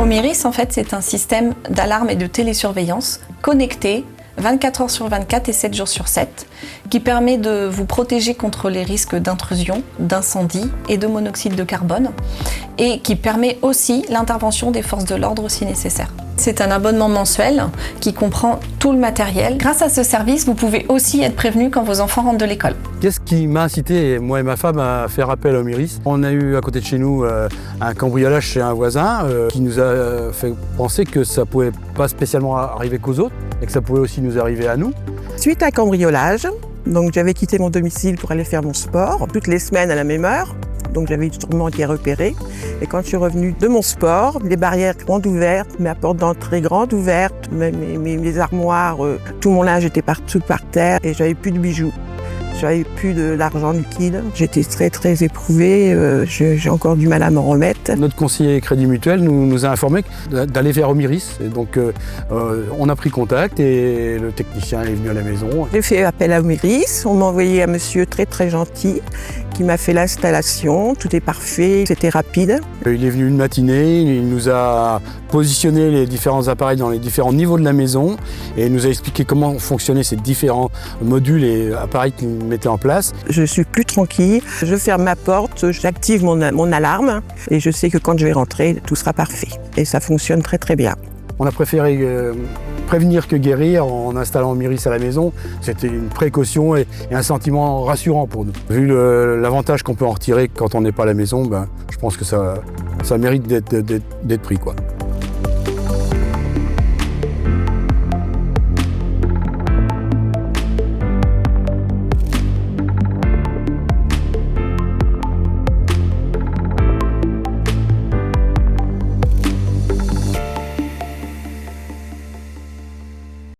Omiris, en fait, c'est un système d'alarme et de télésurveillance connecté 24 heures sur 24 et 7 jours sur 7, qui permet de vous protéger contre les risques d'intrusion, d'incendie et de monoxyde de carbone, et qui permet aussi l'intervention des forces de l'ordre si nécessaire. C'est un abonnement mensuel qui comprend tout le matériel. Grâce à ce service, vous pouvez aussi être prévenu quand vos enfants rentrent de l'école. Qu'est-ce qui m'a incité, moi et ma femme, à faire appel à Omiris? On a eu à côté de chez nous un cambriolage chez un voisin qui nous a fait penser que ça ne pouvait pas spécialement arriver qu'aux autres et que ça pouvait aussi nous arriver à nous. Suite à un cambriolage, donc j'avais quitté mon domicile pour aller faire mon sport, toutes les semaines à la même heure. Donc j'avais sûrement été repérée. Et quand je suis revenue de mon sport, les barrières grandes ouvertes, ma porte d'entrée grande ouverte, mes armoires, tout mon linge était partout par terre et j'avais plus de bijoux. J'avais plus d'argent liquide. J'étais très éprouvée. J'ai encore du mal à m'en remettre. Notre conseiller Crédit Mutuel nous a informé d'aller vers Omiris. Et donc on a pris contact et le technicien est venu à la maison. J'ai fait appel à Omiris. On m'a envoyé un monsieur très gentil qui m'a fait l'installation. Tout est parfait, c'était rapide. Il est venu une matinée, il nous a positionné les différents appareils dans les différents niveaux de la maison et il nous a expliqué comment fonctionnaient ces différents modules et appareils qu'il mettait en place. Je suis plus tranquille, je ferme ma porte, j'active mon alarme et je sais que quand je vais rentrer, tout sera parfait. Et ça fonctionne très bien. On a préféré prévenir que guérir en installant Omiris à la maison. C'était une précaution et un sentiment rassurant pour nous. Vu l'avantage qu'on peut en retirer quand on n'est pas à la maison, je pense que ça mérite d'être pris, quoi.